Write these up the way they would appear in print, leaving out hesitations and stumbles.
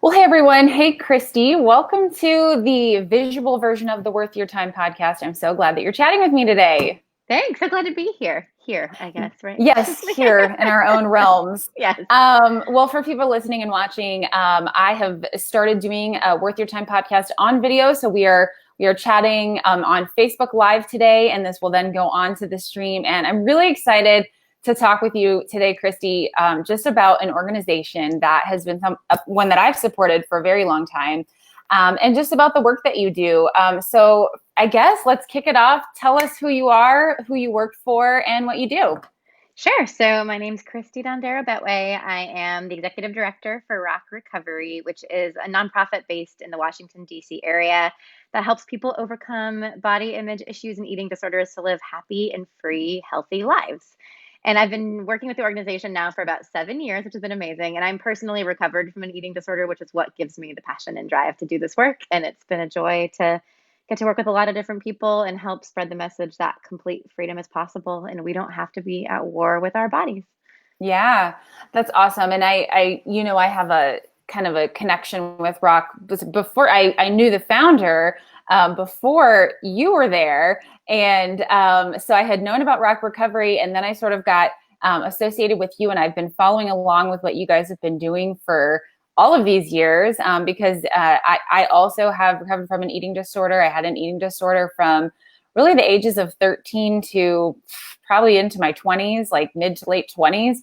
Well, hey everyone. Hey, Christy. Welcome to the visual version of the Worth Your Time podcast. I'm so glad that you're chatting with me today. Thanks. So glad to be here. Here, I guess, right? Yes, here in our own realms. Yes. Well, for people listening and watching, I have started doing a Worth Your Time podcast on video. So we are chatting on Facebook Live today, and this will then go on to the stream. And I'm really excited to talk with you today, Christy, just about an organization that has been one that I've supported for a very long time, and just about the work that you do. So I guess let's kick it off. Tell us who you are, who you work for, and what you do. Sure. So my name's Christie Dondero Bettwy. I am the executive director for Rock Recovery, which is a nonprofit based in the Washington, D.C. area that helps people overcome body image issues and eating disorders to live happy and free, healthy lives. And I've been working with the organization now for about 7 years, which has been amazing. And I'm personally recovered from an eating disorder, which is what gives me the passion and drive to do this work. And it's been a joy to get to work with a lot of different people and help spread the message that complete freedom is possible and we don't have to be at war with our bodies. Yeah, that's awesome. And I have a kind of a connection with Rock before I knew the founder, before you were there. And so I had known about Rock Recovery, and then I sort of got associated with you, and I've been following along with what you guys have been doing for all of these years, because I also have recovered from an eating disorder. I had an eating disorder from really the ages of 13 to probably into my 20s, like mid to late 20s.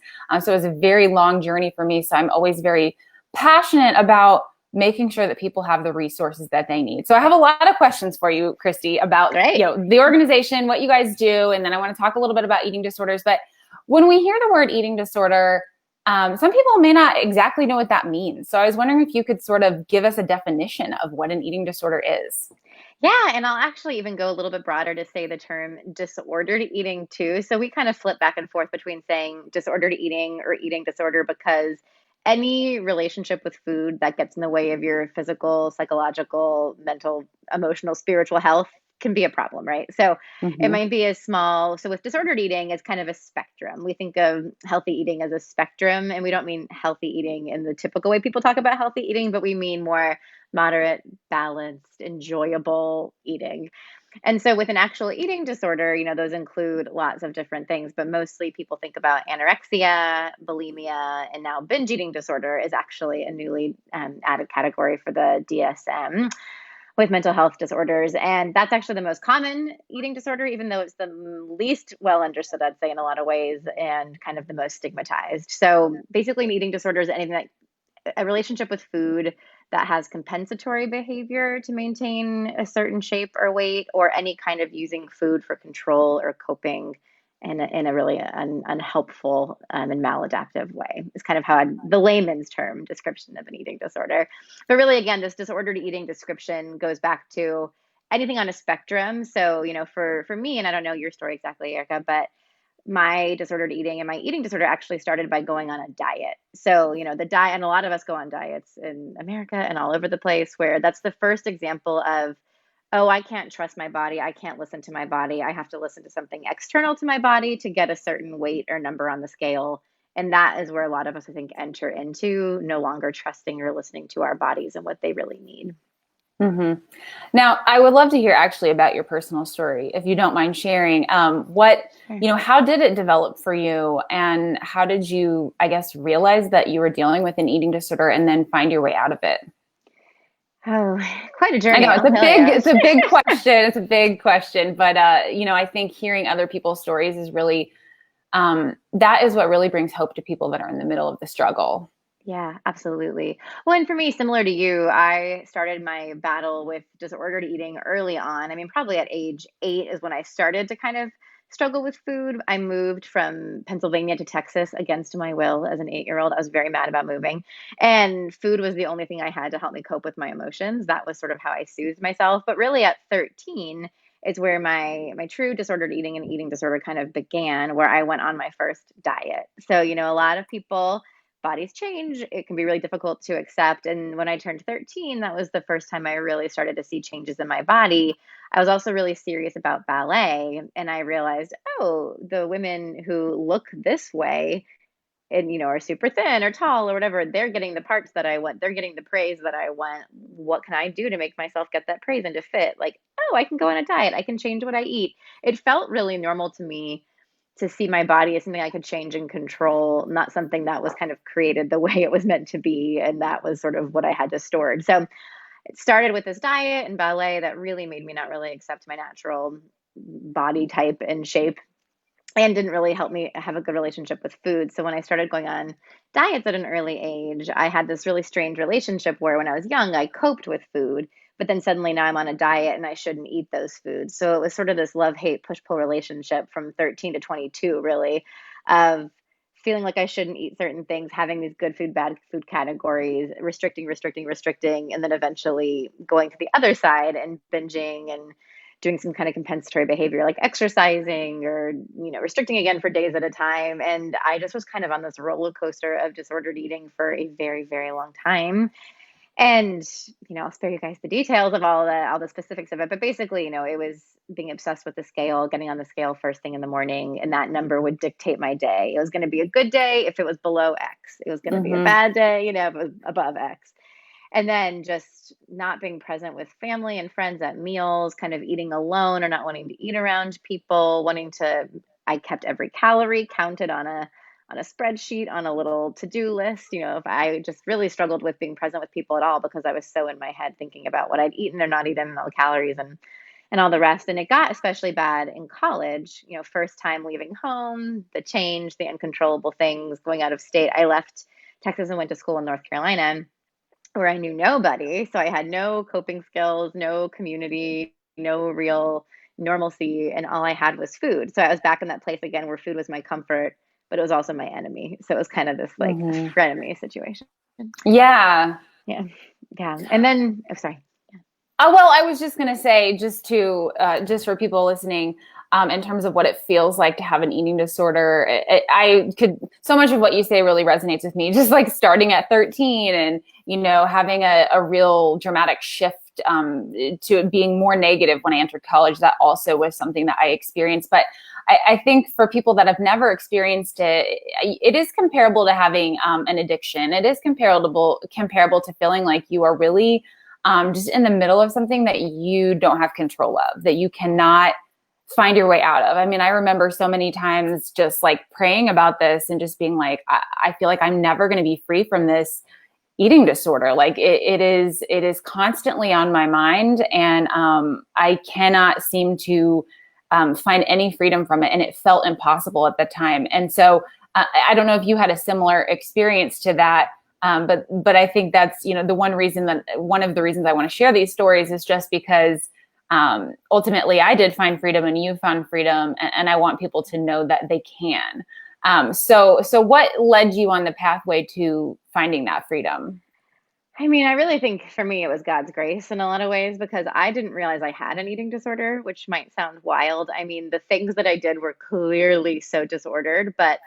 So it was a very long journey for me. So I'm always very passionate about making sure that people have the resources that they need. So I have a lot of questions for you, Christy, about Great. the organization, what you guys do, and then I want to talk a little bit about eating disorders. But when we hear the word eating disorder, some people may not exactly know what that means. So I was wondering if you could sort of give us a definition of what an eating disorder is. Yeah, and I'll actually even go a little bit broader to say the term disordered eating too. So we kind of flip back and forth between saying disordered eating or eating disorder because any relationship with food that gets in the way of your physical, psychological, mental, emotional, spiritual health can be a problem, right? So it Mm-hmm. might be as small. So with disordered eating, it's kind of a spectrum. We think of healthy eating as a spectrum, and we don't mean healthy eating in the typical way people talk about healthy eating, but we mean more moderate, balanced, enjoyable eating. And so with an actual eating disorder, those include lots of different things, but mostly people think about anorexia, bulimia, and now binge eating disorder is actually a newly added category for the DSM with mental health disorders. And that's actually the most common eating disorder, even though it's the least well understood, I'd say, in a lot of ways, and kind of the most stigmatized. So basically, an eating disorder is anything that a relationship with food that has compensatory behavior to maintain a certain shape or weight, or any kind of using food for control or coping in a really unhelpful and maladaptive way. It's kind of how the layman's term description of an eating disorder. But really, again, this disordered eating description goes back to anything on a spectrum. So, for me, and I don't know your story exactly, Erica, but my disordered eating and my eating disorder actually started by going on a diet. So, the diet, and a lot of us go on diets in America and all over the place, where that's the first example of, oh, I can't trust my body. I can't listen to my body. I have to listen to something external to my body to get a certain weight or number on the scale. And that is where a lot of us, I think, enter into no longer trusting or listening to our bodies and what they really need. Mm-hmm. Now, I would love to hear actually about your personal story, if you don't mind sharing. How did it develop for you, and how did you, I guess, realize that you were dealing with an eating disorder and then find your way out of it? Oh, quite a I journey. know I'll tell you. it's a big question. It's a big question, but I think hearing other people's stories is really, that is what really brings hope to people that are in the middle of the struggle. Yeah, absolutely. Well, and for me, similar to you, I started my battle with disordered eating early on. I mean, probably at age 8 is when I started to kind of struggle with food. I moved from Pennsylvania to Texas against my will as an 8-year-old. I was very mad about moving, and food was the only thing I had to help me cope with my emotions. That was sort of how I soothed myself. But really, at 13 is where my true disordered eating and eating disorder kind of began, where I went on my first diet. So, a lot of people bodies change. It can be really difficult to accept. And when I turned 13, that was the first time I really started to see changes in my body. I was also really serious about ballet. And I realized, oh, the women who look this way and, are super thin or tall or whatever, they're getting the parts that I want. They're getting the praise that I want. What can I do to make myself get that praise and to fit? Like, oh, I can go on a diet. I can change what I eat. It felt really normal to me to see my body as something I could change and control, not something that was kind of created the way it was meant to be. And that was sort of what I had to store. So it started with this diet and ballet that really made me not really accept my natural body type and shape, and didn't really help me have a good relationship with food. So when I started going on diets at an early age, I had this really strange relationship where when I was young, I coped with food, but then suddenly now I'm on a diet and I shouldn't eat those foods. So it was sort of this love, hate, push, pull relationship from 13 to 22, really, of feeling like I shouldn't eat certain things, having these good food, bad food categories, restricting, restricting, restricting, and then eventually going to the other side and binging and doing some kind of compensatory behavior like exercising or, restricting again for days at a time. And I just was kind of on this roller coaster of disordered eating for a very, very long time. And, I'll spare you guys the details of all the specifics of it. But basically, it was being obsessed with the scale, getting on the scale first thing in the morning, and that number would dictate my day. It was going to be a good day if it was below X. It was going to be a bad day, if it was above X. And then just not being present with family and friends at meals, kind of eating alone or not wanting to eat around people, I kept every calorie counted on a spreadsheet, on a little to-do list. If I just really struggled with being present with people at all because I was so in my head thinking about what I'd eaten or not eaten and all the calories and all the rest. And it got especially bad in college, first time leaving home, the change, the uncontrollable things, going out of state. I left Texas and went to school in North Carolina where I knew nobody. So I had no coping skills, no community, no real normalcy. And all I had was food. So I was back in that place again where food was my comfort, but it was also my enemy. So it was kind of this like frenemy situation. Yeah. Yeah. Yeah. And then, oh, sorry. Oh, well, I was just going to say, just for people listening, in terms of what it feels like to have an eating disorder, so much of what you say really resonates with me, just like starting at 13 and, having a real dramatic shift to it being more negative when I entered college. That also was something that I experienced. But I think for people that have never experienced it, it is comparable to having an addiction. It is comparable to feeling like you are really just in the middle of something that you don't have control of, that you cannot find your way out of. I mean, I remember so many times just like praying about this and just being like, I feel like I'm never going to be free from this eating disorder. Like it is constantly on my mind, and I cannot seem to find any freedom from it. And it felt impossible at the time. And so I don't know if you had a similar experience to that. But I think that's, one of the reasons I want to share these stories is just because ultimately I did find freedom and you found freedom, and I want people to know that they can. So what led you on the pathway to finding that freedom? I mean, I really think for me, it was God's grace in a lot of ways because I didn't realize I had an eating disorder, which might sound wild. I mean, the things that I did were clearly so disordered, but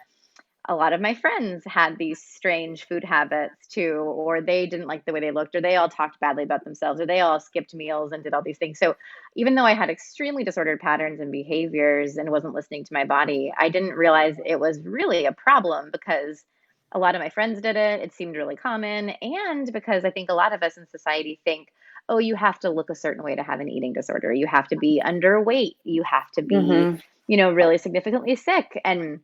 a lot of my friends had these strange food habits too, or they didn't like the way they looked, or they all talked badly about themselves, or they all skipped meals and did all these things. So even though I had extremely disordered patterns and behaviors and wasn't listening to my body, I didn't realize it was really a problem because a lot of my friends did it. It seemed really common. And because I think a lot of us in society think, oh, you have to look a certain way to have an eating disorder. You have to be underweight. You have to be, really significantly sick. And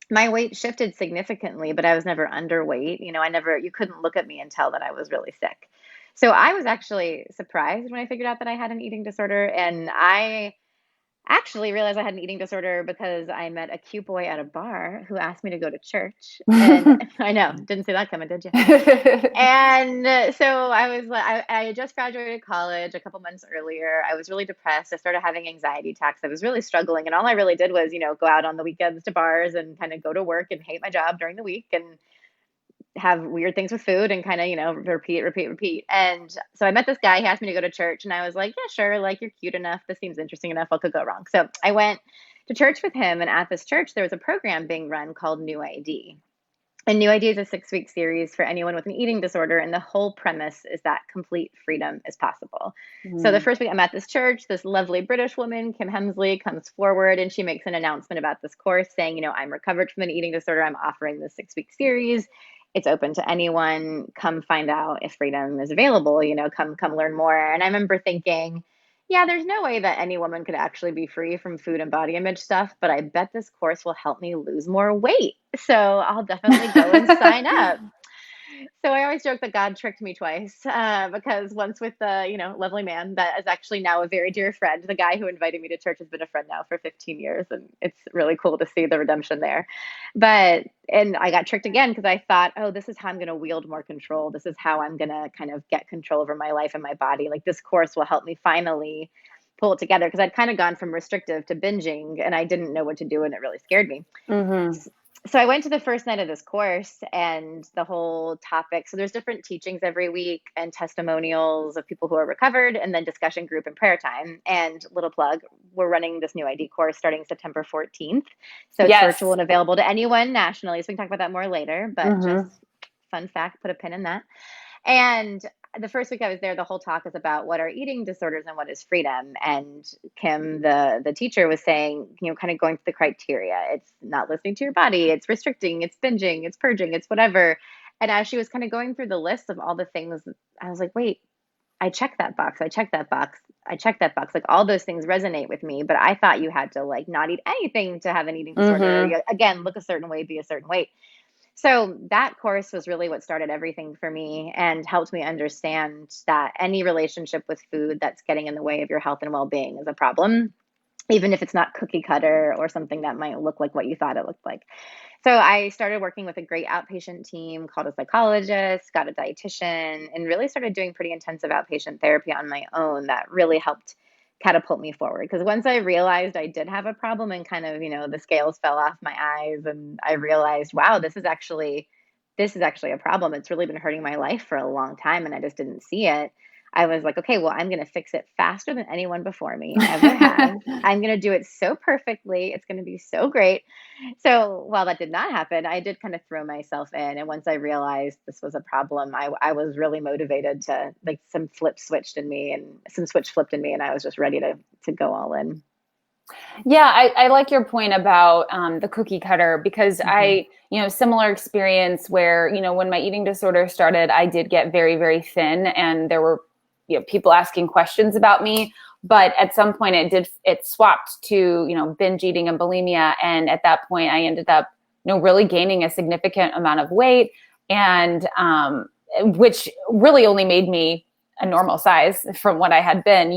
my weight shifted significantly, but I was never underweight. You couldn't look at me and tell that I was really sick. So I was actually surprised when I figured out that I had an eating disorder. And I actually realized I had an eating disorder because I met a cute boy at a bar who asked me to go to church. And I know, didn't see that coming, did you? And so I was like, I had just graduated college a couple months earlier. I was really depressed. I started having anxiety attacks. I was really struggling. And all I really did was, go out on the weekends to bars and kind of go to work and hate my job during the week and have weird things with food and kind of, repeat. And so I met this guy. He asked me to go to church and I was like, yeah, sure. Like, you're cute enough. This seems interesting enough. What could go wrong? So I went to church with him. And at this church, there was a program being run called New ID. And New Idea is a 6-week series for anyone with an eating disorder. And the whole premise is that complete freedom is possible. So the Mm. first week I'm at this church, this lovely British woman, Kim Hemsley, comes forward and she makes an announcement about this course saying, I'm recovered from an eating disorder. I'm offering this 6-week series. It's open to anyone. Come find out if freedom is available, come learn more. And I remember thinking, yeah, there's no way that any woman could actually be free from food and body image stuff, but I bet this course will help me lose more weight. So I'll definitely go and sign up. So I always joke that God tricked me twice, because once with the, lovely man that is actually now a very dear friend. The guy who invited me to church has been a friend now for 15 years, and it's really cool to see the redemption there. And I got tricked again because I thought, oh, this is how I'm going to wield more control. This is how I'm going to kind of get control over my life and my body. Like this course will help me finally pull it together because I'd kind of gone from restrictive to binging and I didn't know what to do and it really scared me. Mm-hmm. So I went to the first night of this course and the whole topic. So there's different teachings every week and testimonials of people who are recovered and then discussion group and prayer time. And little plug, we're running this new ID course starting September 14th. So it's virtual Yes. and available to anyone nationally. So we can talk about that more later, but just Mm-hmm. fun fact, put a pin in that. And the first week I was there, the whole talk is about what are eating disorders and what is freedom. And Kim, the teacher, was saying, kind of going through the criteria. It's not listening to your body, it's restricting, it's binging, it's purging, it's whatever. And as she was kind of going through the list of all the things, I was like, wait, I check that box. I check that box. I check that box. Like all those things resonate with me, but I thought you had to like not eat anything to have an eating disorder. Mm-hmm. Again, look a certain way, be a certain weight. So that course was really what started everything for me and helped me understand that any relationship with food that's getting in the way of your health and well-being is a problem, even if it's not cookie cutter or something that might look like what you thought it looked like. So I started working with a great outpatient team, called a psychologist, got a dietitian, and really started doing pretty intensive outpatient therapy on my own that really helped catapult me forward. Because once I realized I did have a problem and kind of, the scales fell off my eyes and I realized, wow, this is actually a problem. It's really been hurting my life for a long time and I just didn't see it. I was like, okay, well, I'm going to fix it faster than anyone before me ever has. I'm going to do it so perfectly. It's going to be so great. So while that did not happen, I did kind of throw myself in. And once I realized this was a problem, I was really motivated to like some switch flipped in me and I was just ready to go all in. Yeah, I like your point about the cookie cutter because Mm-hmm. similar experience where, when my eating disorder started, I did get very, very thin and there were, people asking questions about me. But at some point it swapped to, binge eating and bulimia. And at that point I ended up, really gaining a significant amount of weight and which really only made me a normal size from what I had been,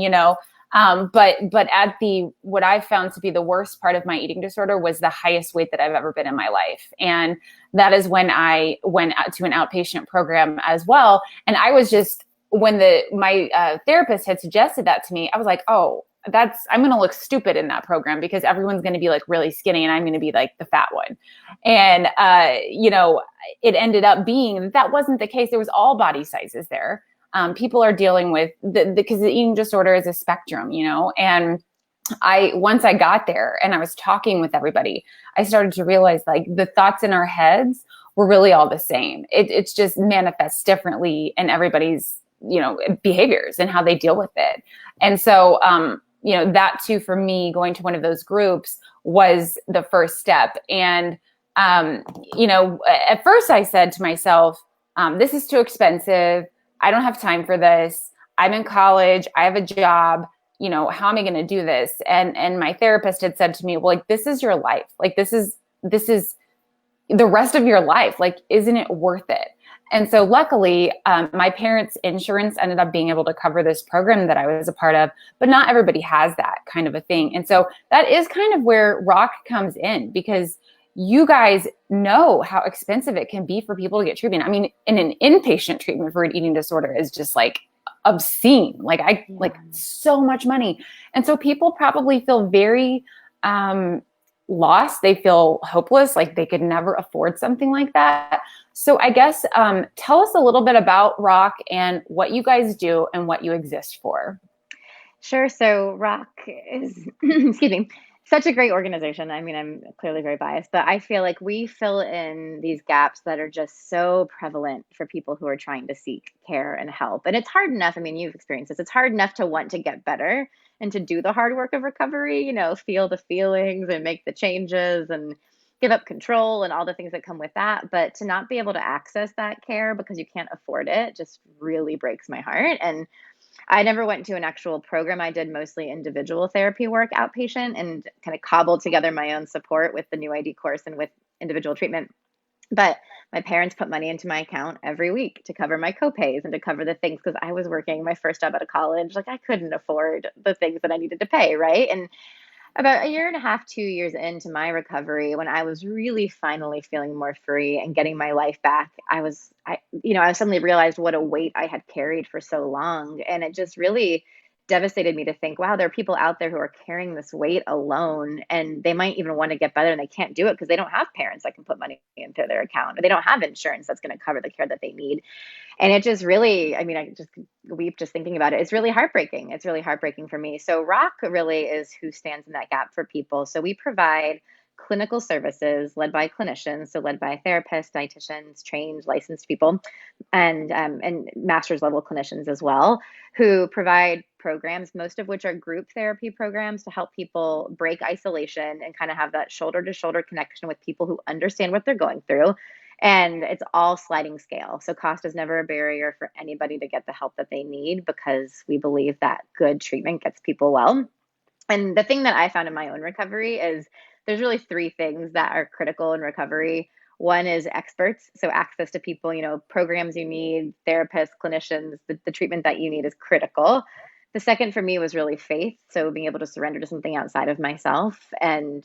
but at what I found to be the worst part of my eating disorder was the highest weight that I've ever been in my life. And that is when I went out to an outpatient program as well. And I was just, when my therapist had suggested that to me, I was like, oh, I'm going to look stupid in that program because everyone's going to be like really skinny and I'm going to be like the fat one. And, it ended up being that wasn't the case. There was all body sizes there. People are dealing with because the eating disorder is a spectrum, and once I got there and I was talking with everybody, I started to realize like the thoughts in our heads were really all the same. It's just manifests differently in everybody's, behaviors and how they deal with it. And so, that too, for me, going to one of those groups was the first step. And, at first I said to myself, this is too expensive. I don't have time for this. I'm in college. I have a job. How am I going to do this? And my therapist had said to me, well, like, this is your life. Like, this is the rest of your life. Like, isn't it worth it? And so luckily, my parents' insurance ended up being able to cover this program that I was a part of, but not everybody has that kind of a thing. And so that is kind of where Rock comes in because you guys know how expensive it can be for people to get treatment. I mean, in an inpatient treatment for an eating disorder is just like obscene. Like like so much money. And so people probably feel very lost. They feel hopeless, like they could never afford something like that. So I guess tell us a little bit about Rock and what you guys do and what you exist for. Sure. So Rock is, excuse me, Such a great organization. I mean, I'm clearly very biased, but I feel like we fill in these gaps that are just so prevalent for people who are trying to seek care and help. And it's hard enough. I mean, you've experienced this. It's hard enough to want to get better and to do the hard work of recovery, feel the feelings and make the changes and give up control and all the things that come with that. But to not be able to access that care because you can't afford it just really breaks my heart. And I never went to an actual program. I did mostly individual therapy work outpatient and kind of cobbled together my own support with the new ID course and with individual treatment. But my parents put money into my account every week to cover my copays and to cover the things because I was working my first job out of college. Like I couldn't afford the things that I needed to pay, right? And about a year and a half, 2 years into my recovery, when I was really finally feeling more free and getting my life back, I suddenly realized what a weight I had carried for so long. And it just really devastated me to think, wow, there are people out there who are carrying this weight alone and they might even want to get better and they can't do it because they don't have parents that can put money into their account or they don't have insurance that's going to cover the care that they need. And it just really, I mean, I just weep just thinking about it. It's really heartbreaking. It's really heartbreaking for me. So Rock really is who stands in that gap for people. So we provide clinical services led by clinicians, so led by therapists, dietitians, trained, licensed people, and master's level clinicians as well, who provide programs, most of which are group therapy programs to help people break isolation and kind of have that shoulder to shoulder connection with people who understand what they're going through. And it's all sliding scale. So cost is never a barrier for anybody to get the help that they need because we believe that good treatment gets people well. And the thing that I found in my own recovery is there's really three things that are critical in recovery. One is experts, so access to people, programs you need, therapists, clinicians, the treatment that you need is critical. The second for me was really faith, so being able to surrender to something outside of myself and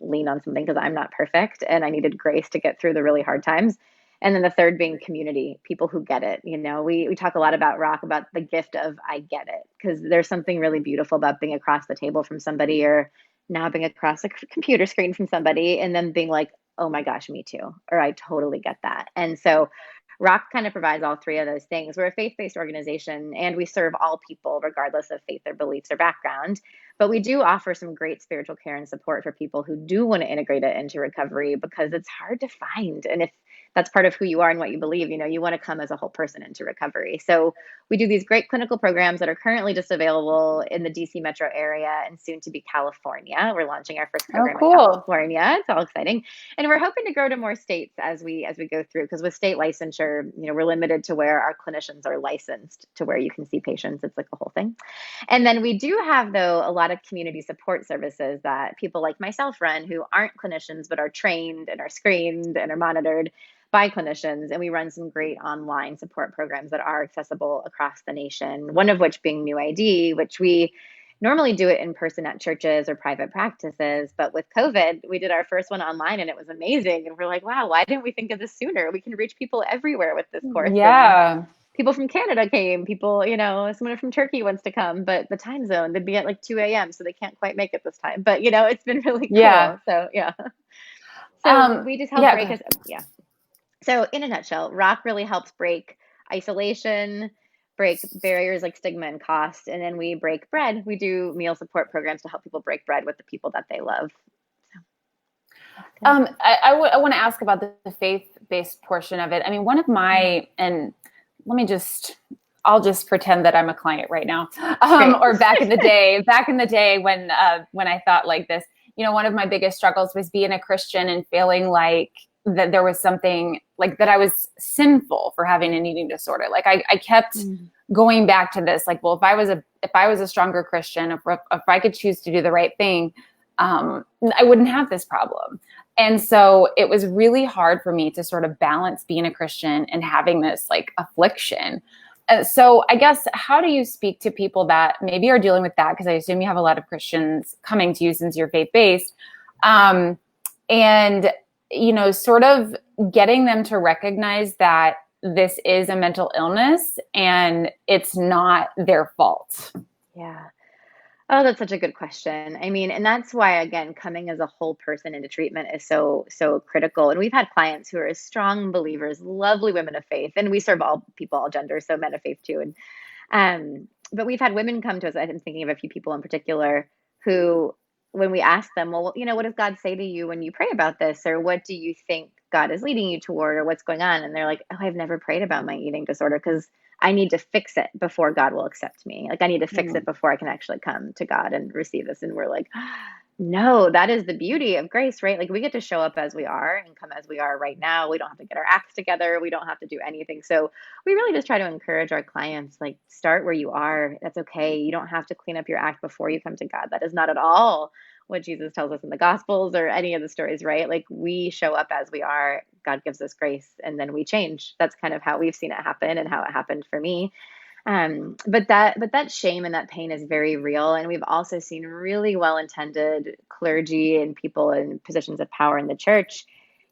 lean on something because I'm not perfect and I needed grace to get through the really hard times. And then the third being community, people who get it. We talk a lot about Rock, about the gift of I get it, because there's something really beautiful about being across the table from somebody or now being across a computer screen from somebody and then being like, oh my gosh, me too, or I totally get that. And so Rock kind of provides all three of those things. We're a faith-based organization and we serve all people regardless of faith or beliefs or background. But we do offer some great spiritual care and support for people who do want to integrate it into recovery because it's hard to find. And if that's part of who you are and what you believe, you want to come as a whole person into recovery. So we do these great clinical programs that are currently just available in the DC metro area and soon to be California. We're launching our first program in California. It's all exciting. And we're hoping to grow to more states as we go through, because with state licensure, we're limited to where our clinicians are licensed to where you can see patients. It's like a whole thing. And then we do have, though, a lot of community support services that people like myself run who aren't clinicians but are trained and are screened and are monitored by clinicians. And we run some great online support programs that are accessible across the nation, one of which being New ID, which we normally do it in person at churches or private practices. But with COVID, we did our first one online and it was amazing. And we're like, wow, why didn't we think of this sooner? We can reach people everywhere with this course. Yeah. And people from Canada came, people, someone from Turkey wants to come, but the time zone, they'd be at like 2 a.m. So they can't quite make it this time. But, it's been really cool. Yeah. So, yeah. So we just help break us. Yeah. So in a nutshell, Rock really helps break isolation, break barriers like stigma and cost, and then we break bread. We do meal support programs to help people break bread with the people that they love. I want to ask about the faith-based portion of it. I mean, one of my, and I'll just pretend that I'm a client right now, or back in the day when I thought like this, one of my biggest struggles was being a Christian and feeling like that there was something like that I was sinful for having an eating disorder. Like I kept going back to this, like, well, if I was a stronger Christian, if I could choose to do the right thing, I wouldn't have this problem. And so it was really hard for me to sort of balance being a Christian and having this like affliction. So I guess, how do you speak to people that maybe are dealing with that? Because I assume you have a lot of Christians coming to you since you're faith-based. And sort of getting them to recognize that this is a mental illness and it's not their fault. Yeah. Oh, that's such a good question. I mean, and that's why, again, coming as a whole person into treatment is so critical. And we've had clients who are strong believers, lovely women of faith, and we serve all people, all genders, so men of faith too. And but we've had women come to us. I'm thinking of a few people in particular who when we ask them, well, what does God say to you when you pray about this? Or what do you think God is leading you toward, or what's going on? And they're like, oh, I've never prayed about my eating disorder because I need to fix it before God will accept me. Like I need to fix it before I can actually come to God and receive this. And we're like, no, that is the beauty of grace, right? Like we get to show up as we are and come as we are right now. We don't have to get our acts together. We don't have to do anything. So we really just try to encourage our clients, like start where you are. That's okay. You don't have to clean up your act before you come to God. That is not at all what Jesus tells us in the Gospels or any of the stories, right? Like we show up as we are. God gives us grace and then we change. That's kind of how we've seen it happen and how it happened for me. But that shame and that pain is very real. And we've also seen really well-intended clergy and people in positions of power in the church,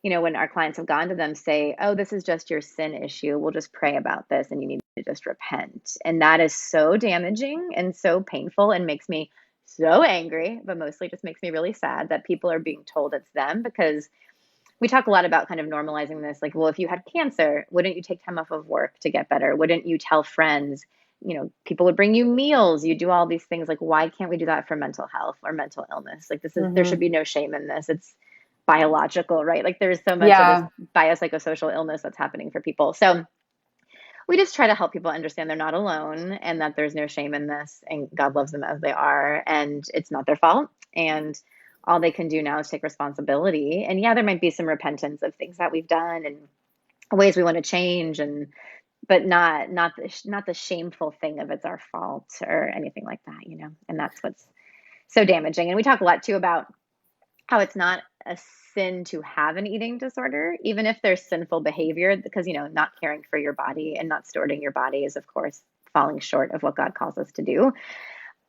when our clients have gone to them, say, oh, this is just your sin issue. We'll just pray about this and you need to just repent. And that is so damaging and so painful and makes me so angry, but mostly just makes me really sad that people are being told it's them, because we talk a lot about kind of normalizing this. Like, well, if you had cancer, wouldn't you take time off of work to get better? Wouldn't you tell friends? People would bring you meals. You do all these things. Like, why can't we do that for mental health or mental illness? Like there should be no shame in this. It's biological, right? Like there's so much of this biopsychosocial illness that's happening for people. So we just try to help people understand they're not alone and that there's no shame in this and God loves them as they are and it's not their fault. And all they can do now is take responsibility. And yeah, there might be some repentance of things that we've done and ways we want to change, but not the shameful thing of it's our fault or anything like that, And that's what's so damaging. And we talk a lot too about how it's not a sin to have an eating disorder, even if there's sinful behavior, because, not caring for your body and not stewarding your body is, of course, falling short of what God calls us to do.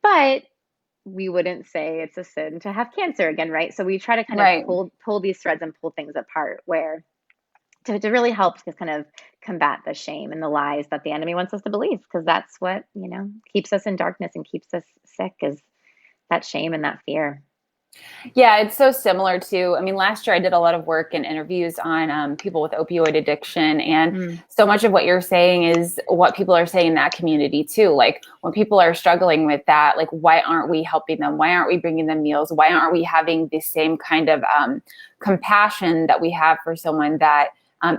But we wouldn't say it's a sin to have cancer again, right? So we try to kind of pull these threads and pull things apart where to really help to kind of combat the shame and the lies that the enemy wants us to believe, because that's what, keeps us in darkness and keeps us sick, is that shame and that fear. Yeah, it's so similar to, last year I did a lot of work and interviews on people with opioid addiction. And so much of what you're saying is what people are saying in that community too. Like when people are struggling with that, like, why aren't we helping them? Why aren't we bringing them meals? Why aren't we having the same kind of compassion that we have for someone that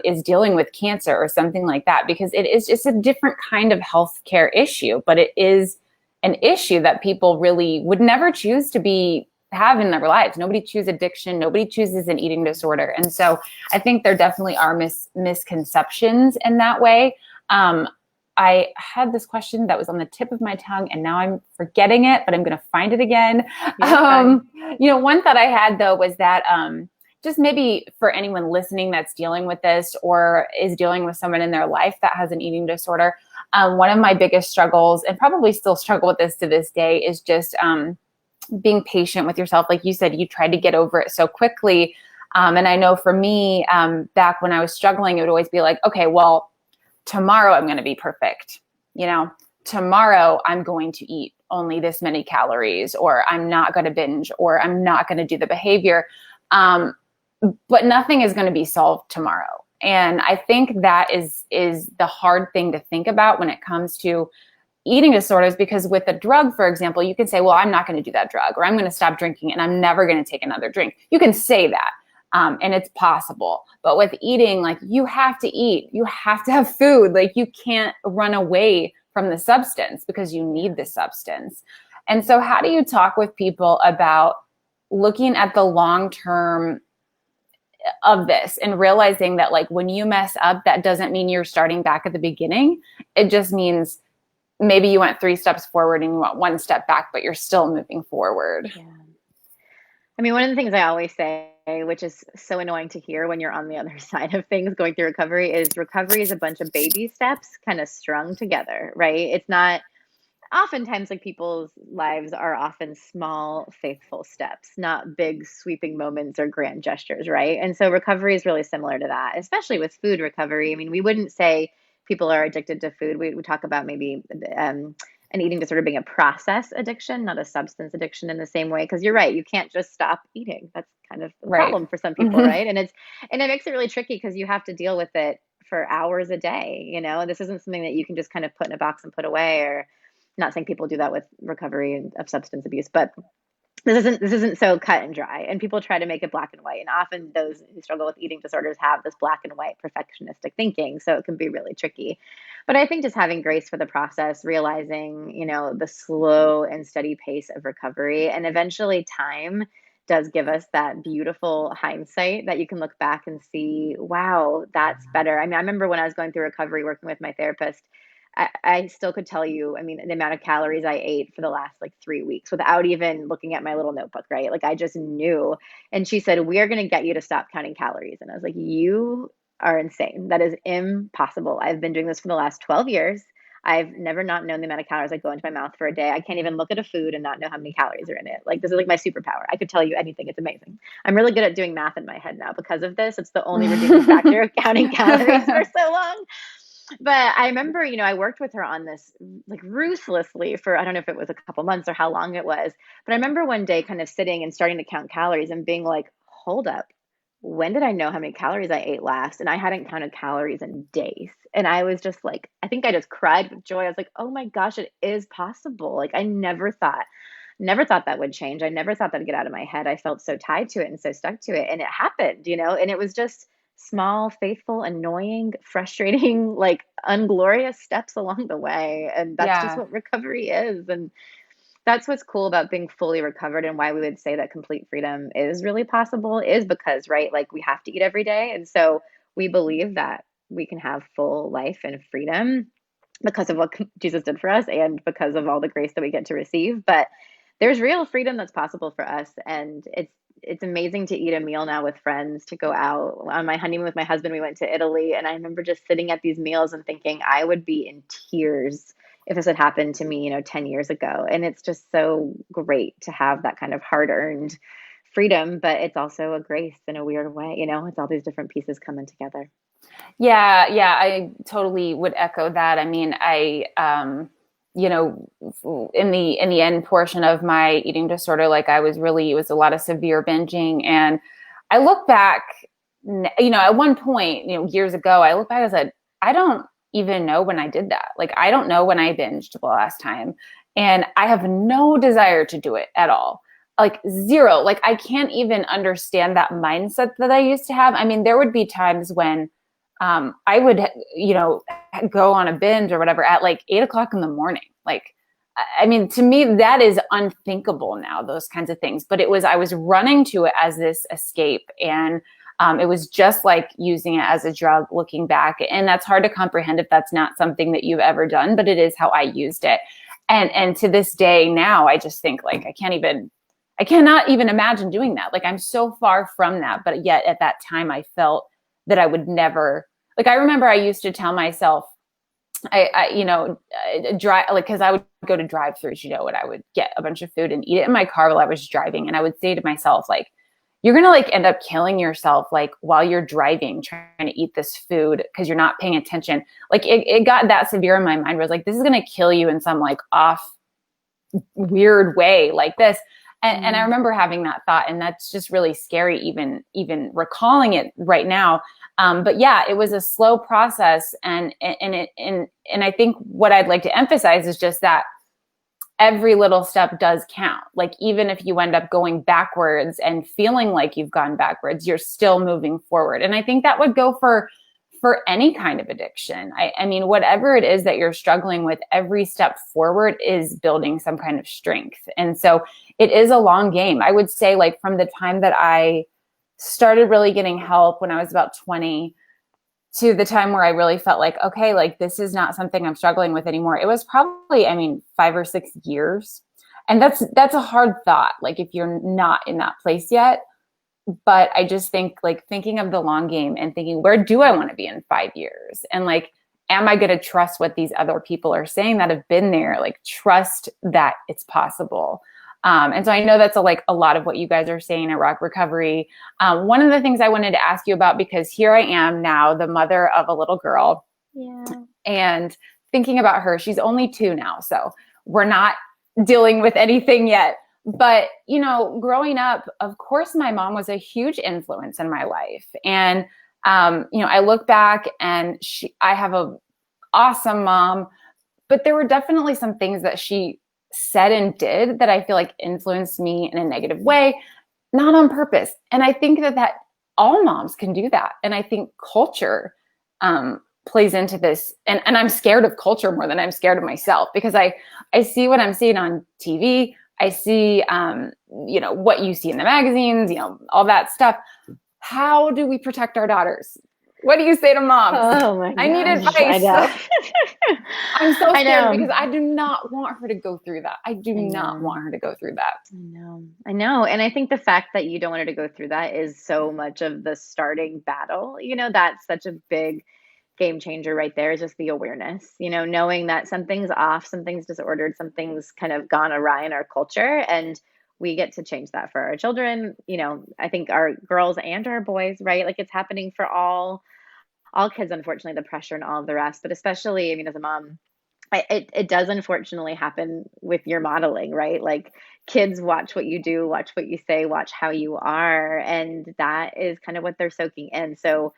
is dealing with cancer or something like that? Because it is just a different kind of healthcare issue, but it is an issue that people really would never choose to have in their lives. Nobody chooses addiction. Nobody chooses an eating disorder. And so I think there definitely are misconceptions in that way. I had this question that was on the tip of my tongue and now I'm forgetting it, but I'm going to find it again. One thought I had though was that just maybe for anyone listening that's dealing with this or is dealing with someone in their life that has an eating disorder, one of my biggest struggles, and probably still struggle with this to this day, is just being patient with yourself. Like you said, you tried to get over it so quickly. And I know for me, back when I was struggling, it would always be like, okay, well, tomorrow I'm going to be perfect. Tomorrow I'm going to eat only this many calories, or I'm not going to binge, or I'm not going to do the behavior. But nothing is going to be solved tomorrow. And I think that is the hard thing to think about when it comes to eating disorders, because with a drug, for example, you can say, well, I'm not going to do that drug, or I'm going to stop drinking and I'm never going to take another drink. You can say that. And it's possible. But with eating, like, you have to eat, you have to have food. Like, you can't run away from the substance because you need the substance. And so how do you talk with people about looking at the long term of this and realizing that, like, when you mess up, that doesn't mean you're starting back at the beginning. It just means maybe you went 3 steps forward and you went 1 step back, but you're still moving forward. Yeah. One of the things I always say, which is so annoying to hear when you're on the other side of things going through recovery is a bunch of baby steps kind of strung together, right? It's not, oftentimes, like, people's lives are often small, faithful steps, not big sweeping moments or grand gestures, right? And so recovery is really similar to that, especially with food recovery. We wouldn't say people are addicted to food. We talk about maybe an eating disorder being a process addiction, not a substance addiction in the same way. Because you're right, you can't just stop eating. That's kind of the problem for some people, right? And it makes it really tricky because you have to deal with it for hours a day. And this isn't something that you can just kind of put in a box and put away. Or, not saying people do that with recovery of substance abuse, but this isn't so cut and dry, and people try to make it black and white, and often those who struggle with eating disorders have this black and white perfectionistic thinking, so it can be really tricky. But I think just having grace for the process, realizing, the slow and steady pace of recovery, and eventually time does give us that beautiful hindsight that you can look back and see, wow, that's better. I mean, I remember when I was going through recovery working with my therapist, I still could tell you, I mean, the amount of calories I ate for the last like 3 weeks without even looking at my little notebook, right? Like I just knew. And she said, "We are going to get you to stop counting calories." And I was like, "You are insane. That is impossible. I've been doing this for the last 12 years. I've never not known the amount of calories that go into my mouth for a day. I can't even look at a food and not know how many calories are in it. Like this is like my superpower. I could tell you anything. It's amazing. I'm really good at doing math in my head now because of this. It's the only redeeming factor of counting calories for so long. But I remember, I worked with her on this like ruthlessly for, I don't know if it was a couple months or how long it was. But I remember one day kind of sitting and starting to count calories and being like, hold up, when did I know how many calories I ate last? And I hadn't counted calories in days. And I was just like, I think I just cried with joy. I was like, oh my gosh, it is possible. Like I never thought that would change. I never thought that'd get out of my head. I felt so tied to it and so stuck to it. And it happened, and it was just small, faithful, annoying, frustrating, like unglorious steps along the way. And that's just Yeah. what recovery is. And that's what's cool about being fully recovered, and why we would say that complete freedom is really possible is because, right, like we have to eat every day. And so we believe that we can have full life and freedom because of what Jesus did for us and because of all the grace that we get to receive. But there's real freedom that's possible for us. And it's amazing to eat a meal now with friends, to go out. On my honeymoon with my husband, we went to Italy, and I remember just sitting at these meals and thinking I would be in tears if this had happened to me, 10 years ago. And it's just so great to have that kind of hard-earned freedom, but it's also a grace in a weird way. It's all these different pieces coming together. Yeah, I totally would echo that. I mean, in the end portion of my eating disorder, like it was a lot of severe binging. And I look back, at one point, years ago, I look back and said, I don't even know when I did that. Like, I don't know when I binged the last time. And I have no desire to do it at all. Like zero. Like I can't even understand that mindset that I used to have. I mean, there would be times when I would, go on a binge or whatever at like 8 o'clock in the morning. Like, I mean, to me, that is unthinkable now, those kinds of things. But I was running to it as this escape. And it was just like using it as a drug looking back. And that's hard to comprehend if that's not something that you've ever done, but it is how I used it. And to this day now, I just think like, I cannot even imagine doing that. Like I'm so far from that. But yet at that time I felt that I would never, like, I remember I used to tell myself, drive, like, cause I would go to drive-thrus, and I would get a bunch of food and eat it in my car while I was driving. And I would say to myself, like, you're going to like end up killing yourself, like while you're driving, trying to eat this food because you're not paying attention. Like it got that severe in my mind where I was like, this is going to kill you in some like off weird way like this. And I remember having that thought, and that's just really scary, even recalling it right now. But yeah, it was a slow process, and I think what I'd like to emphasize is just that every little step does count. Like even if you end up going backwards and feeling like you've gone backwards, you're still moving forward. And I think that would go for any kind of addiction. I mean, whatever it is that you're struggling with, every step forward is building some kind of strength. And so it is a long game. I would say like from the time that I started really getting help when I was about 20 to the time where I really felt like, okay, like this is not something I'm struggling with anymore. It was probably, 5 or 6 years. And that's a hard thought. Like if you're not in that place yet. But I just think like thinking of the long game and thinking, where do I want to be in 5 years? And like, am I going to trust what these other people are saying that have been there? Like trust that it's possible. And so I know that's a lot of what you guys are saying at Rock Recovery. One of the things I wanted to ask you about, because here I am now, the mother of a little girl, and thinking about her. She's only 2 now, so we're not dealing with anything yet. But, growing up, of course, my mom was a huge influence in my life. And, I look back and I have an awesome mom, but there were definitely some things that she said and did that I feel like influenced me in a negative way, not on purpose. And I think that all moms can do that. And I think culture plays into this. And I'm scared of culture more than I'm scared of myself, because I see what I'm seeing on TV. I see, what you see in the magazines, all that stuff. How do we protect our daughters? What do you say to moms? Oh my gosh, I need advice. I know. I'm so scared because I do not want her to go through that. I do not want her to go through that. I know. And I think the fact that you don't want her to go through that is so much of the starting battle. That's such a big game changer right there, is just the awareness, knowing that something's off, something's disordered, something's kind of gone awry in our culture. And we get to change that for our children. I think our girls and our boys, right? Like, it's happening for all kids, unfortunately, the pressure and all of the rest, but especially, as a mom, it does unfortunately happen with your modeling, right? Like, kids watch what you do, watch what you say, watch how you are. And that is kind of what they're soaking in. So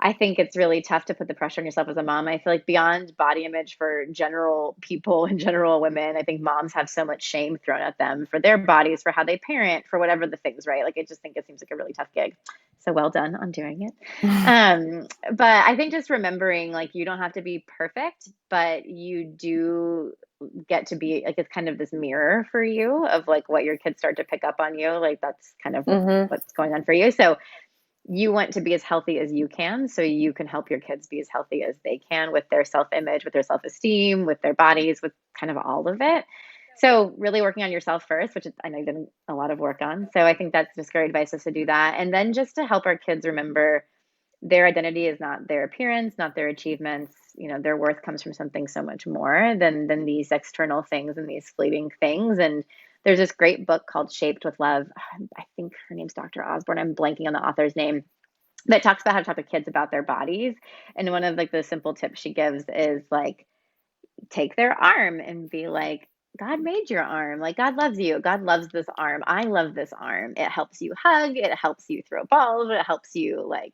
I think it's really tough to put the pressure on yourself as a mom. I feel like beyond body image for general people and general women, I think moms have so much shame thrown at them for their bodies, for how they parent, for whatever the things, right? Like, I just think it seems like a really tough gig. So well done on doing it. But I think just remembering, like, you don't have to be perfect, but you do get to be, like, it's kind of this mirror for you of like what your kids start to pick up on you. Like, that's kind of what's going on for you. So you want to be as healthy as you can, so you can help your kids be as healthy as they can with their self-image, with their self-esteem, with their bodies, with kind of all of it. So really working on yourself first, which I know you've done a lot of work on. So I think that's just great advice, is to do that. And then just to help our kids remember their identity is not their appearance, not their achievements. Their worth comes from something so much more than these external things and these fleeting things. And there's this great book called Shaped with Love. I think her name's Dr. Osborne. I'm blanking on the author's name, that talks about how to talk to kids about their bodies. And one of, like, the simple tips she gives is, like, take their arm and be like, God made your arm. Like, God loves you. God loves this arm. I love this arm. It helps you hug. It helps you throw balls. It helps you, like,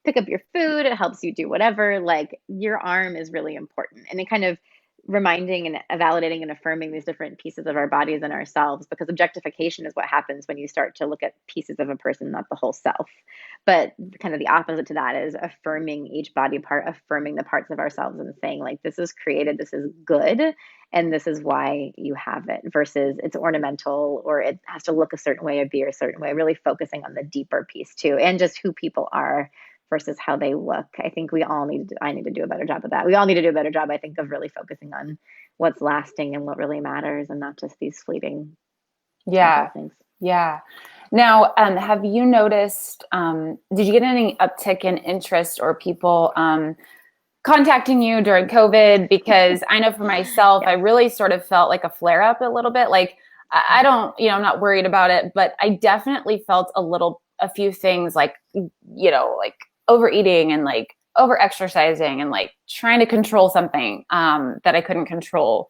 pick up your food. It helps you do whatever. Like, your arm is really important. And it kind of reminding and validating and affirming these different pieces of our bodies and ourselves, because objectification is what happens when you start to look at pieces of a person, not the whole self. But kind of the opposite to that is affirming each body part, affirming the parts of ourselves, and saying, like, this is created, this is good, and this is why you have it, versus it's ornamental or it has to look a certain way or be a certain way. Really focusing on the deeper piece too, and just who people are versus how they look. I think I need to do a better job of that. We all need to do a better job, I think, of really focusing on what's lasting and what really matters, and not just these fleeting things. Yeah. Now, have you noticed, did you get any uptick in interest or people contacting you during COVID? Because I know for myself, I really sort of felt like a flare up a little bit. Like, I don't, I'm not worried about it, but I definitely felt a few things like, like overeating and like over exercising and like trying to control something that I couldn't control.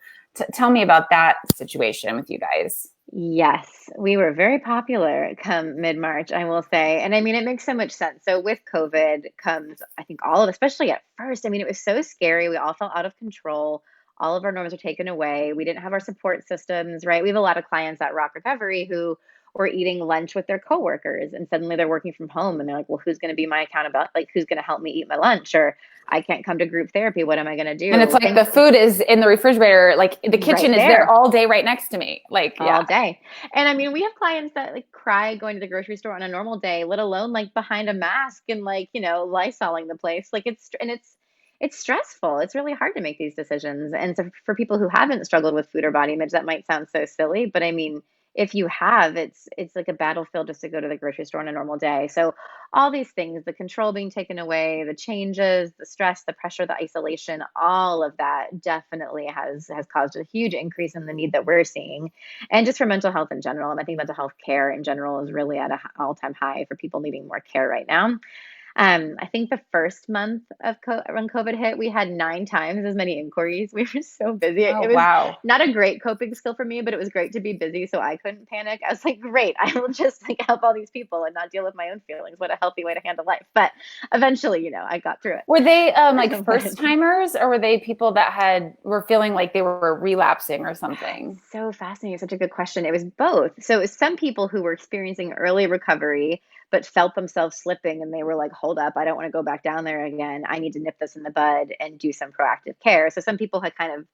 Tell me about that situation with you guys. Yes, we were very popular come mid-March, I will say. And I mean, it makes so much sense. So with COVID comes, I think, especially at first, I mean, it was so scary. We all felt out of control. All of our norms were taken away. We didn't have our support systems, right? We have a lot of clients at Rock Recovery who were eating lunch with their coworkers, and suddenly they're working from home, and they're like, well, who's going to be my accountability? Like, who's going to help me eat my lunch? Or I can't come to group therapy. What am I going to do? And it's like the food is in the refrigerator, like the kitchen is there all day right next to me. Like, all day. And I mean, we have clients that like cry going to the grocery store on a normal day, let alone like behind a mask and like, Lysoling the place. Like it's stressful. It's really hard to make these decisions. And so for people who haven't struggled with food or body image, that might sound so silly, but I mean, if you have, it's like a battlefield just to go to the grocery store on a normal day. So all these things, the control being taken away, the changes, the stress, the pressure, the isolation, all of that definitely has caused a huge increase in the need that we're seeing. And just for mental health in general, and I think mental health care in general is really at an all-time high for people needing more care right now. I think the first month of when COVID hit, we had 9 times as many inquiries. We were so busy. Oh, It was wow. not a great coping skill for me, but it was great to be busy so I couldn't panic. I was like, great, I will just like help all these people and not deal with my own feelings. What a healthy way to handle life. But eventually, I got through Were they like it. first timers, or were they people that were feeling like they were relapsing or something? So fascinating. Such a good question. It was both. So it was some people who were experiencing early recovery, but felt themselves slipping and they were like, hold up, I don't want to go back down there again. I need to nip this in the bud and do some proactive care. So some people had kind of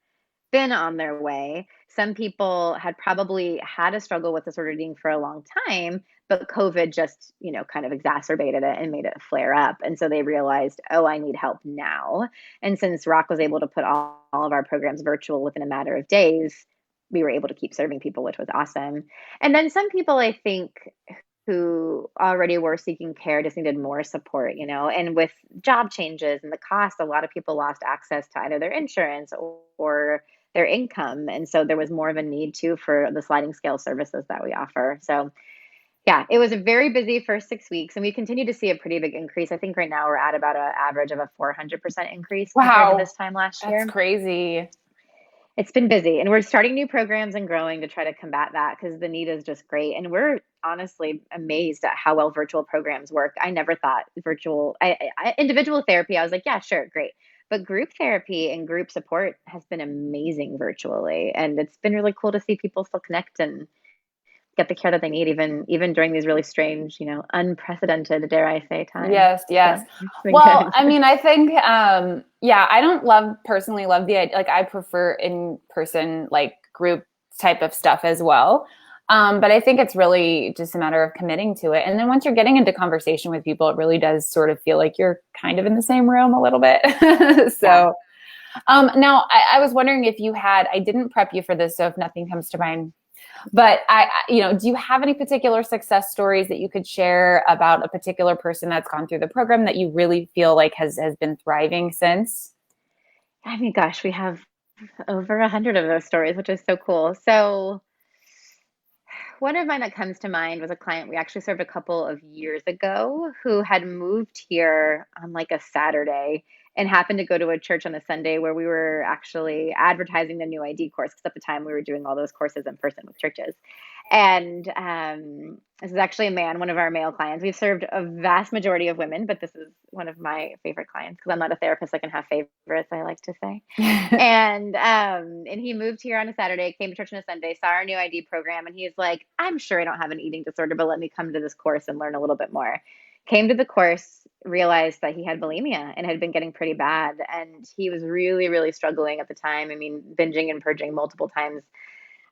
been on their way. Some people had probably had a struggle with disordered eating for a long time, but COVID just, kind of exacerbated it and made it flare up. And so they realized, oh, I need help now. And since Rock was able to put all of our programs virtual within a matter of days, we were able to keep serving people, which was awesome. And then some people, I think, who already were seeking care just needed more support, and with job changes and the cost, a lot of people lost access to either their insurance or their income. And so there was more of a need too for the sliding scale services that we offer. So yeah, it was a very busy first 6 weeks and we continue to see a pretty big increase. I think right now we're at about an average of a 400% increase compared to Wow, this time last that's year. crazy. It's been busy and we're starting new programs and growing to try to combat that because the need is just great. And we're honestly amazed at how well virtual programs work. I never thought individual therapy, I was like, yeah, sure, great. But group therapy and group support has been amazing virtually. And it's been really cool to see people still connect and get the care that they need, even during these really strange, unprecedented, dare I say, times. Yes, yes. So it's been Well, good. I mean, I think, yeah, I don't personally love the idea. Like, I prefer in person, like group type of stuff as well. But I think it's really just a matter of committing to it. And then once you're getting into conversation with people, it really does sort of feel like you're kind of in the same room a little bit. Yeah. So, now I was wondering if I didn't prep you for this, so if nothing comes to mind, but do you have any particular success stories that you could share about a particular person that's gone through the program that you really feel like has been thriving since? I mean, gosh, we have over 100 of those stories, which is so cool. So one of mine that comes to mind was a client we actually served a couple of years ago who had moved here on like a Saturday and happened to go to a church on a Sunday where we were actually advertising the new ID course because at the time we were doing all those courses in person with churches. And this is actually a man, one of our male clients. We've served a vast majority of women, but this is one of my favorite clients because I'm not a therapist. I can have favorites, I like to say. And he moved here on a Saturday, came to church on a Sunday, saw our new ID program, and he's like, I'm sure I don't have an eating disorder, but let me come to this course and learn a little bit more. Came to the course, realized that he had bulimia and had been getting pretty bad. And he was really, really struggling at the time. I mean, binging and purging multiple times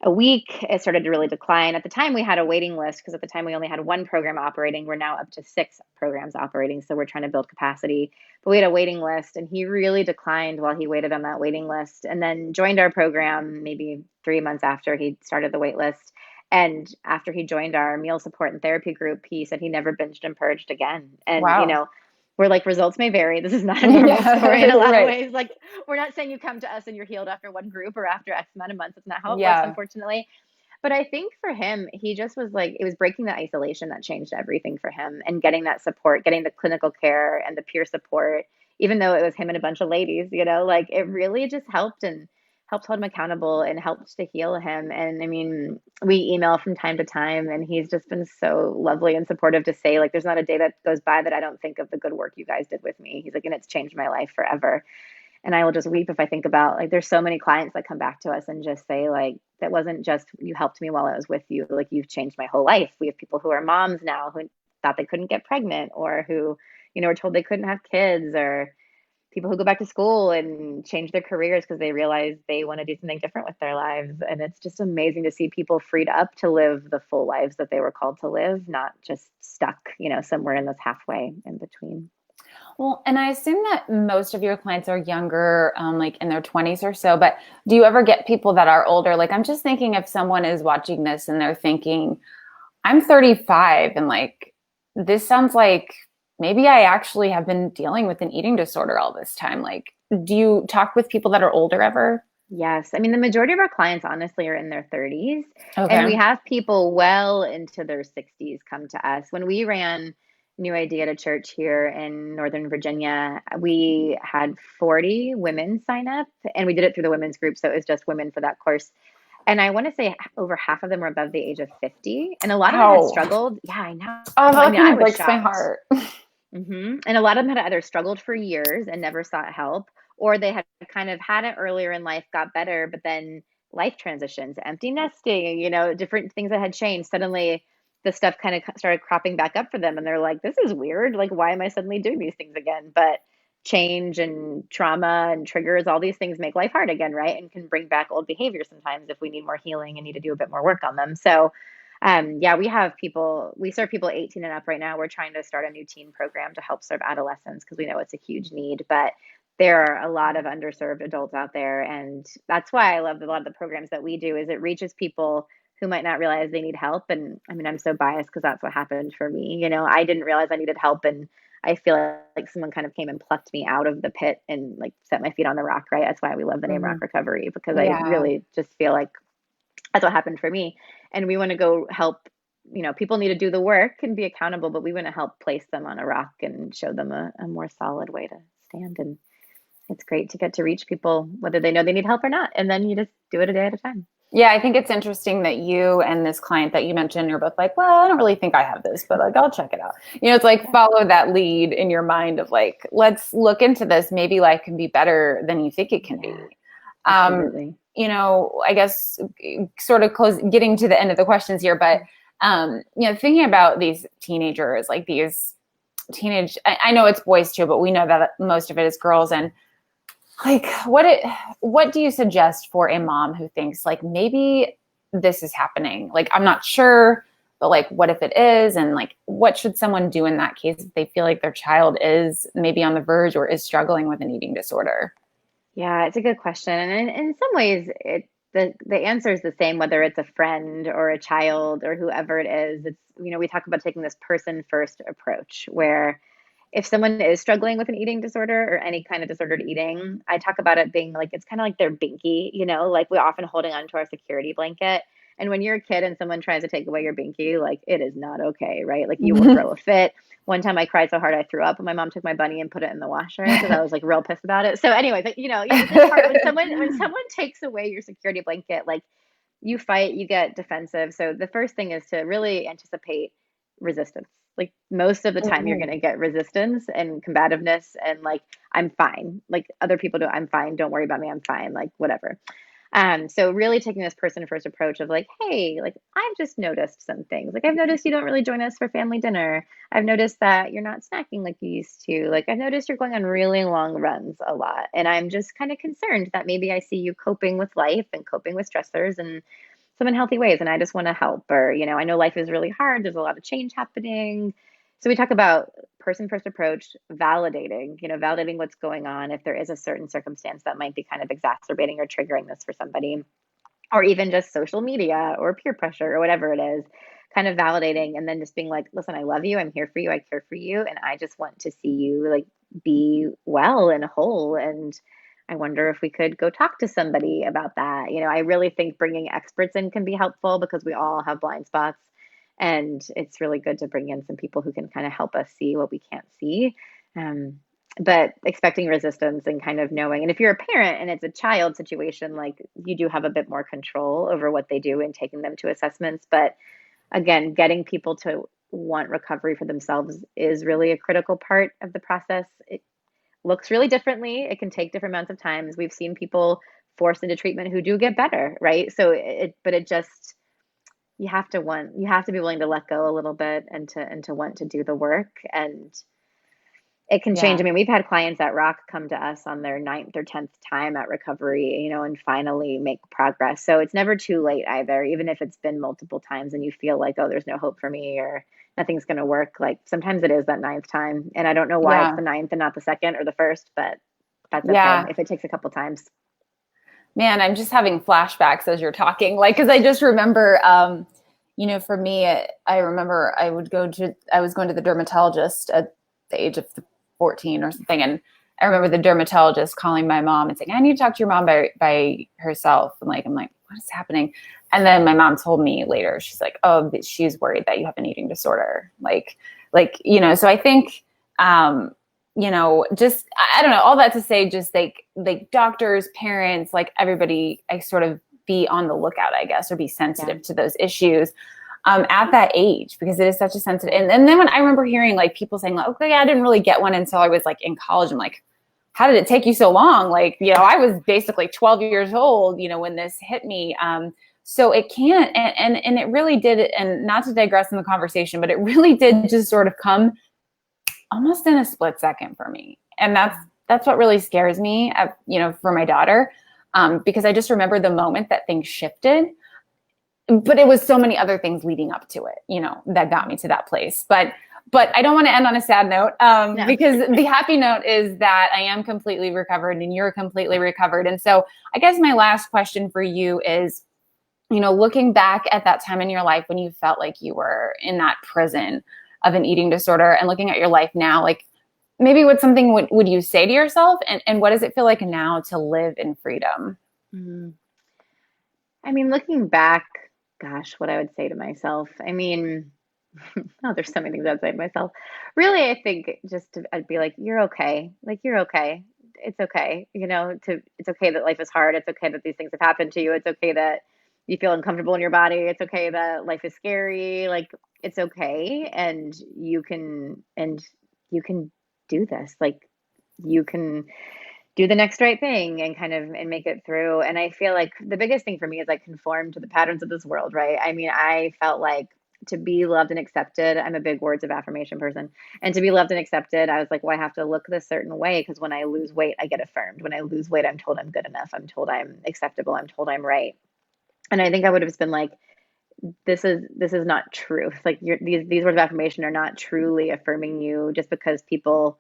a week. It started to really decline. At the time, we had a waiting list because at the time we only had one program operating. We're now up to 6 programs operating. So we're trying to build capacity. But we had a waiting list and he really declined while he waited on that waiting list and then joined our program maybe 3 months after he started the wait list. And after he joined our meal support and therapy group, he said he never binged and purged again. And, Wow. we're like, results may vary. This is not a normal story in a lot of Right. ways. Like, we're not saying you come to us and you're healed after one group or after X amount of months. It's not how it works, Yeah. unfortunately. But I think for him, he just was like, it was breaking the isolation that changed everything for him and getting that support, getting the clinical care and the peer support, even though it was him and a bunch of ladies, like it really just helped and helped hold him accountable and helped to heal him. And I mean, we email from time to time and he's just been so lovely and supportive to say, like, there's not a day that goes by that I don't think of the good work you guys did with me. He's like, and it's changed my life forever. And I will just weep if I think about like there's so many clients that come back to us and just say like that wasn't just you helped me while I was with you, like you've changed my whole life. We have people who are moms now who thought they couldn't get pregnant or who were told they couldn't have kids, or people who go back to school and change their careers because they realize they want to do something different with their lives. And it's just amazing to see people freed up to live the full lives that they were called to live, not just stuck somewhere in this halfway in between. Well, and I assume that most of your clients are younger, like in their 20s or so, but do you ever get people that are older? Like, I'm just thinking if someone is watching this and they're thinking, I'm 35 and like, this sounds like maybe I actually have been dealing with an eating disorder all this time. Like, do you talk with people that are older ever? Yes. I mean, the majority of our clients honestly are in their 30s, and we Okay. have people well into their 60s come to us. When we ran new idea to church here in Northern Virginia. We had 40 women sign up, and we did it through the women's group. So it was just women for that course. And I want to say over half of them were above the age of 50. And a lot of them had Wow. struggled. Yeah, I know. Oh, I that mean, kind I of was breaks my shocked. heart. And a lot of them had either struggled for years and never sought help, or they had kind of had it earlier in life, got better, but then life transitions, empty nesting, different things that had changed. Suddenly, the stuff kind of started cropping back up for them, and they're like, "This is weird. Like, why am I suddenly doing these things again?" But change and trauma and triggers, all these things make life hard again, right? And can bring back old behaviors sometimes if we need more healing and need to do a bit more work on them. So yeah, we serve people 18 and up right now. We're trying to start a new teen program to help serve adolescents because we know it's a huge need, but there are a lot of underserved adults out there. And that's why I love a lot of the programs that we do is it reaches people who might not realize they need help. And I mean, I'm so biased because that's what happened for me. I didn't realize I needed help. And I feel like someone kind of came and plucked me out of the pit and like set my feet on the rock, right? That's why we love the name Rock Mhm. Recovery, because I Yeah. really just feel like that's what happened for me. And we want to go help, people need to do the work and be accountable, but we want to help place them on a rock and show them a more solid way to stand. And it's great to get to reach people, whether they know they need help or not. And then you just do it a day at a time. Yeah, I think it's interesting that you and this client that you mentioned, you're both like, well, I don't really think I have this, but like, I'll check it out. It's like follow that lead in your mind of like, let's look into this. Maybe life can be better than you think it can be. Yeah, absolutely. I guess sort of getting to the end of the questions here, but, thinking about these teenagers, like these I know it's boys too, but we know that most of it is girls. And like, what do you suggest for a mom who thinks like, maybe this is happening? Like, I'm not sure, but like, what if it is? And like, what should someone do in that case if they feel like their child is maybe on the verge or is struggling with an eating disorder? Yeah, it's a good question. And in some ways, the answer is the same, whether it's a friend or a child or whoever it is. We talk about taking this person first approach where if someone is struggling with an eating disorder or any kind of disordered eating, I talk about it being like it's kind of like their binky, like we're often holding on to our security blanket. And when you're a kid and someone tries to take away your binky, like it is not okay, right? Like you will throw a fit. One time I cried so hard I threw up, and my mom took my bunny and put it in the washer because I was like real pissed about it. So, anyways, yeah, it's hard when someone takes away your security blanket, like you fight, you get defensive. So the first thing is to really anticipate resistance. Like most of the time you're going to get resistance and combativeness and like I'm fine. Like other people do, I'm fine. Don't worry about me. I'm fine. Like whatever. So really taking this person first approach of like, hey, like I've just noticed some things. Like I've noticed you don't really join us for family dinner. I've noticed that you're not snacking like you used to. Like I've noticed you're going on really long runs a lot. And I'm just kind of concerned that maybe I see you coping with life and coping with stressors and some unhealthy ways. And I just want to help. Or, I know life is really hard. There's a lot of change happening. So we talk about person first approach, validating what's going on. If there is a certain circumstance that might be kind of exacerbating or triggering this for somebody, or even just social media or peer pressure or whatever it is, kind of validating and then just being like, listen, I love you. I'm here for you. I care for you. And I just want to see you like be well and whole. And I wonder if we could go talk to somebody about that. I really think bringing experts in can be helpful because we all have blind spots. And it's really good to bring in some people who can kind of help us see what we can't see. But expecting resistance and kind of knowing, and if you're a parent and it's a child situation, like you do have a bit more control over what they do and taking them to assessments. But again, getting people to want recovery for themselves is really a critical part of the process. It looks really differently. It can take different amounts of times. We've seen people forced into treatment who do get better, right? So but it just, you have to be willing to let go a little bit and to want to do the work. And it can change. Yeah. I mean, we've had clients at Rock come to us on their ninth or 10th time at recovery, and finally make progress. So it's never too late either, even if it's been multiple times and you feel like, oh, there's no hope for me or nothing's going to work. Like sometimes it is that ninth time. And I don't know why it's Yeah. the ninth and not the second or the first, but that's okay Yeah. if it takes a couple times. Man, I'm just having flashbacks as you're talking. Like, cause I just remember, for me, I remember I was going to the dermatologist at the age of 14 or something. And I remember the dermatologist calling my mom and saying, I need to talk to your mom by herself. And I'm like, what is happening? And then my mom told me later, she's like, oh, she's worried that you have an eating disorder. Like, Like, so I think, just, I don't know, all that to say, just like doctors, parents, like everybody, I sort of be on the lookout, I guess, or be sensitive to those issues at that age, because it is such a sensitive. And then when I remember hearing like people saying, like, okay, I didn't really get one until I was like in college. I'm like, how did it take you so long? Like, I was basically 12 years old, when this hit me. So it can't, and it really did, and not to digress in the conversation, but it really did just sort of come almost in a split second for me. And that's what really scares me, for my daughter, because I just remember the moment that things shifted, but it was so many other things leading up to it, that got me to that place. But I don't want to end on a sad note, No. because the happy note is that I am completely recovered and you're completely recovered. And so I guess my last question for you is, looking back at that time in your life when you felt like you were in that prison of an eating disorder, and looking at your life now, like maybe what something would you say to yourself, and what does it feel like now to live in freedom? Mm. I mean, looking back, gosh, what I would say to myself. I mean, oh, there's so many things I'd say to myself. Really, I think I'd be like, you're okay. Like, you're okay. It's okay. It's okay that life is hard. It's okay that these things have happened to you. It's okay that you feel uncomfortable in your body. It's okay that life is scary. Like, it's okay. And you can do this. Like, you can do the next right thing and and make it through. And I feel like the biggest thing for me is like conform to the patterns of this world, right? I mean, I felt like to be loved and accepted, I'm a big words of affirmation person. And to be loved and accepted, I was like, well, I have to look this certain way, because when I lose weight, I get affirmed. When I lose weight, I'm told I'm good enough. I'm told I'm acceptable. I'm told I'm right. And I think I would have just been like, this is not truth. Like, these words of affirmation are not truly affirming you. Just because people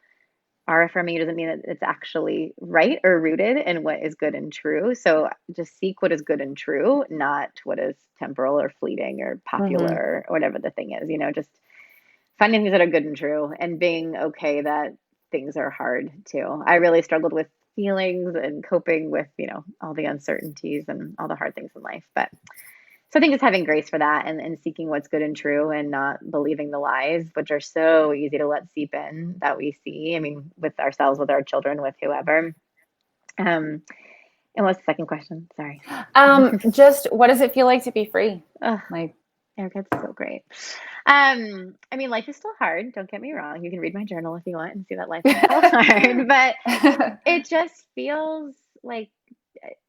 are affirming you doesn't mean that it's actually right or rooted in what is good and true. So just seek what is good and true, not what is temporal or fleeting or popular or whatever the thing is. Just finding things that are good and true, and being okay that things are hard too. I really struggled with feelings and coping with, all the uncertainties and all the hard things in life. But so I think just having grace for that, and seeking what's good and true, and not believing the lies, which are so easy to let seep in, that we see. I mean, with ourselves, with our children, with whoever. And what's the second question? Sorry. Just what does it feel like to be free? Like, Erica, it's so great. I mean, life is still hard. Don't get me wrong. You can read my journal if you want and see that life is still hard, but it just feels like,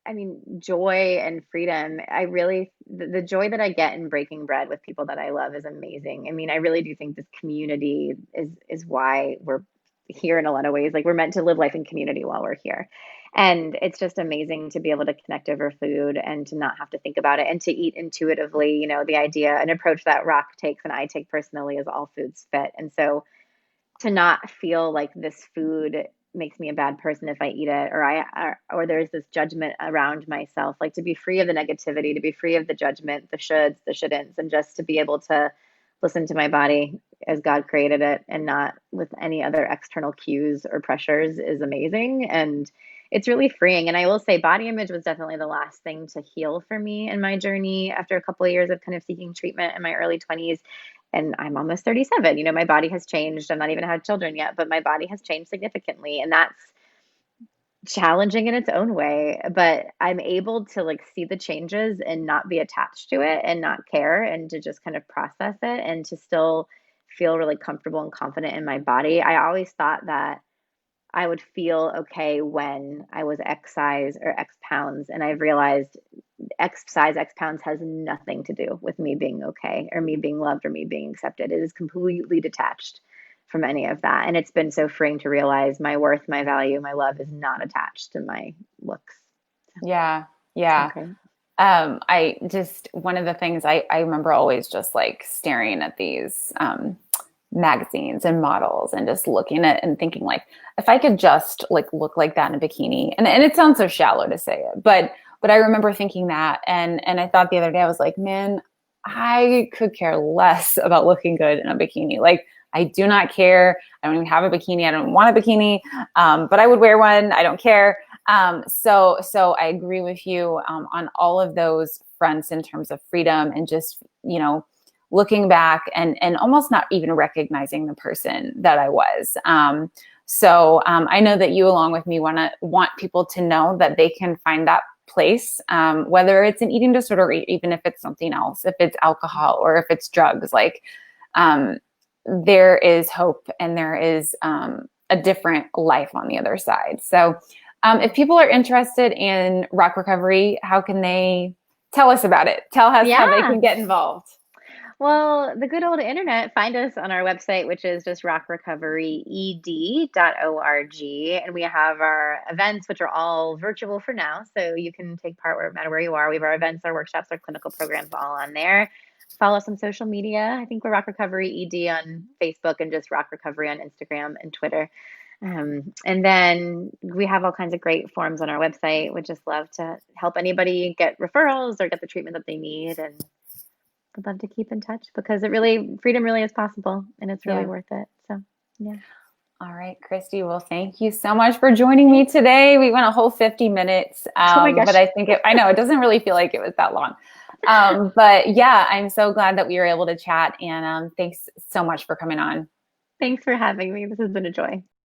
I mean, joy and freedom. The joy that I get in breaking bread with people that I love is amazing. I mean, I really do think this community is why we're here in a lot of ways. Like, we're meant to live life in community while we're here. And it's just amazing to be able to connect over food and to not have to think about it, and to eat intuitively. The idea, an approach that Rock takes and I take personally, is all foods fit. And so to not feel like this food makes me a bad person if I eat it, or there's this judgment around myself, like to be free of the negativity, to be free of the judgment, the shoulds, the shouldn'ts, and just to be able to listen to my body as God created it, and not with any other external cues or pressures, is amazing. And it's really freeing. And I will say body image was definitely the last thing to heal for me in my journey, after a couple of years of kind of seeking treatment in my early 20s. And I'm almost 37. My body has changed. I'm not even had children yet, but my body has changed significantly. And that's challenging in its own way. But I'm able to like see the changes and not be attached to it and not care, and to just kind of process it, and to still feel really comfortable and confident in my body. I always thought that I would feel okay when I was X size or X pounds. And I've realized X size, X pounds has nothing to do with me being okay, or me being loved, or me being accepted. It is completely detached from any of that. And it's been so freeing to realize my worth, my value, my love is not attached to my looks. Yeah. Yeah. Okay. I just, one of the things I remember always just like staring at these, magazines and models, and just looking at and thinking like, if I could just like look like that in a bikini, and it sounds so shallow to say it, but I remember thinking that, and I thought the other day, I was like, man, I could care less about looking good in a bikini. Like, I do not care. I don't even have a bikini. I don't want a bikini, but I would wear one. I don't care. So I agree with you on all of those fronts in terms of freedom, and just, looking back and almost not even recognizing the person that I was. So I know that you, along with me, want people to know that they can find that place, whether it's an eating disorder, or even if it's something else, if it's alcohol or if it's drugs, like there is hope and there is a different life on the other side. So if people are interested in rock recovery, how can they tell us about it? Tell us how they can get involved. Well, the good old internet, find us on our website, which is just rockrecoveryed.org. And we have our events, which are all virtual for now. So you can take part no matter where you are. We have our events, our workshops, our clinical programs all on there. Follow us on social media. I think we're Rock Recovery ED on Facebook and just Rock Recovery on Instagram and Twitter. And then we have all kinds of great forums on our website. We'd just love to help anybody get referrals or get the treatment that they need. And I'd love to keep in touch because freedom really is possible and it's really worth it. So, yeah. All right, Christie. Well, thank you so much for joining me today. We went a whole 50 minutes, oh my gosh. but I know it doesn't really feel like it was that long. But yeah, I'm so glad that we were able to chat, and thanks so much for coming on. Thanks for having me. This has been a joy.